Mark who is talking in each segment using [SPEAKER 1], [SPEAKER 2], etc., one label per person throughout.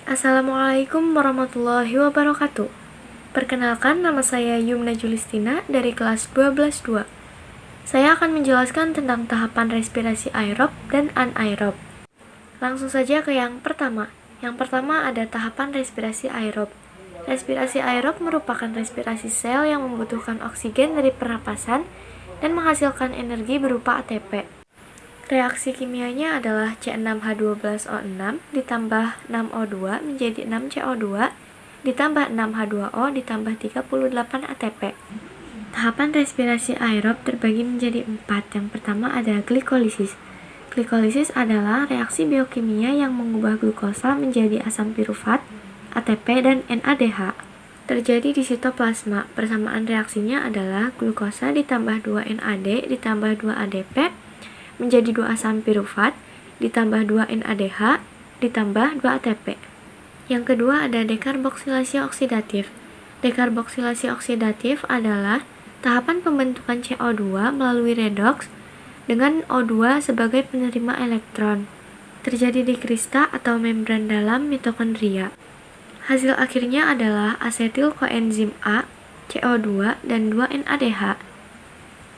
[SPEAKER 1] Assalamualaikum warahmatullahi wabarakatuh. Perkenalkan, nama saya Yumna Julistina dari kelas 12-2. Saya akan menjelaskan tentang tahapan respirasi aerob dan anaerob. Langsung saja ke yang pertama. Yang pertama ada tahapan respirasi aerob. Respirasi aerob merupakan respirasi sel yang membutuhkan oksigen dari pernapasan dan menghasilkan energi berupa ATP. Reaksi kimianya adalah C6H12O6 ditambah 6O2 menjadi 6CO2 ditambah 6H2O ditambah 38 ATP. Tahapan respirasi aerob terbagi menjadi 4. Yang pertama ada glikolisis. Glikolisis adalah reaksi biokimia yang mengubah glukosa menjadi asam pirufat, ATP, dan NADH. Terjadi di sitoplasma. Persamaan reaksinya adalah glukosa ditambah 2 NAD ditambah 2 ADP menjadi 2 asam pirufat, ditambah 2 NADH, ditambah 2 ATP. Yang kedua ada dekarboksilasi oksidatif. Dekarboksilasi oksidatif adalah tahapan pembentukan CO2 melalui redoks dengan O2 sebagai penerima elektron. Terjadi di krista atau membran dalam mitokondria. Hasil akhirnya adalah asetil koenzim A, CO2, dan 2 NADH.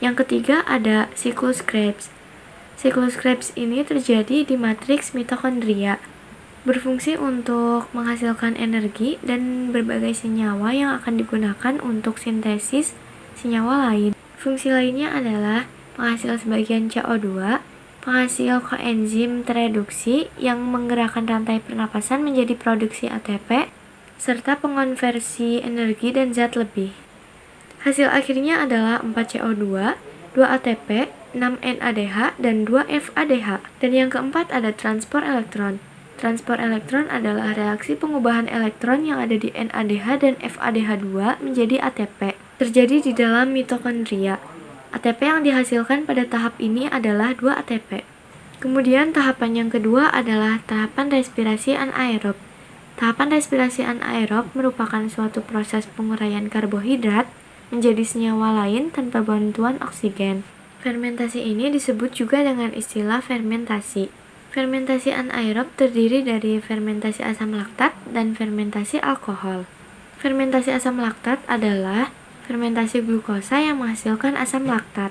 [SPEAKER 1] Yang ketiga ada siklus Krebs. Siklus Krebs ini terjadi di matriks mitokondria, berfungsi untuk menghasilkan energi dan berbagai senyawa yang akan digunakan untuk sintesis senyawa lain. Fungsi lainnya adalah penghasil sebagian CO2, penghasil koenzim tereduksi yang menggerakkan rantai pernapasan menjadi produksi ATP, serta pengonversi energi dan zat lebih. Hasil akhirnya adalah 4CO2, 2 ATP, 6 NADH, dan 2 FADH. Dan yang keempat ada transport elektron. Transport elektron adalah reaksi pengubahan elektron yang ada di NADH dan FADH2 menjadi ATP. Terjadi di dalam mitokondria. ATP yang dihasilkan pada tahap ini adalah 2 ATP. Kemudian tahapan yang kedua adalah tahapan respirasi anaerob. Tahapan respirasi anaerob merupakan suatu proses penguraian karbohidrat menjadi senyawa lain tanpa bantuan oksigen. Fermentasi ini disebut juga dengan istilah fermentasi. Fermentasi anaerob terdiri dari fermentasi asam laktat dan fermentasi alkohol. Fermentasi asam laktat adalah fermentasi glukosa yang menghasilkan asam laktat.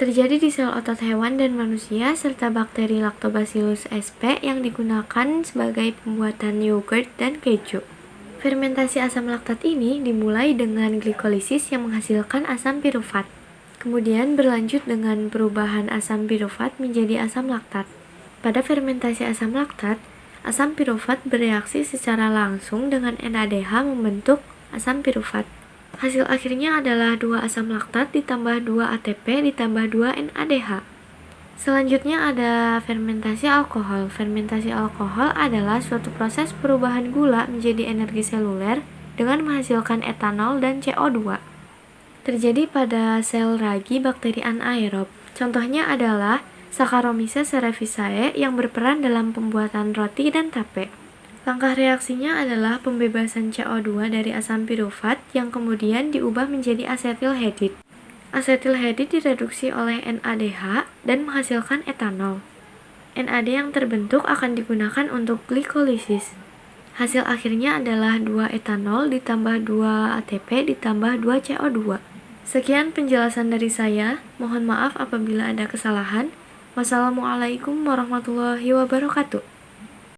[SPEAKER 1] Terjadi di sel otot hewan dan manusia serta bakteri Lactobacillus sp yang digunakan sebagai pembuatan yogurt dan keju. Fermentasi asam laktat ini dimulai dengan glikolisis yang menghasilkan asam pirufat. Kemudian berlanjut dengan perubahan asam pirufat menjadi asam laktat. Pada fermentasi asam laktat, asam pirufat bereaksi secara langsung dengan NADH membentuk asam pirufat. Hasil akhirnya adalah 2 asam laktat ditambah 2 ATP ditambah 2 NADH. Selanjutnya ada fermentasi alkohol. Fermentasi alkohol adalah suatu proses perubahan gula menjadi energi seluler dengan menghasilkan etanol dan CO2. Terjadi pada sel ragi bakteri anaerob. Contohnya adalah Saccharomyces cerevisiae yang berperan dalam pembuatan roti dan tape. Langkah reaksinya adalah pembebasan CO2 dari asam pirufat yang kemudian diubah menjadi asetilhedid. Asetilhedid direduksi oleh NADH dan menghasilkan etanol. NAD yang terbentuk akan digunakan untuk glikolisis. Hasil akhirnya adalah 2 etanol ditambah 2 ATP ditambah 2 CO2. Sekian penjelasan dari saya. Mohon maaf apabila ada kesalahan. Wassalamualaikum warahmatullahi wabarakatuh.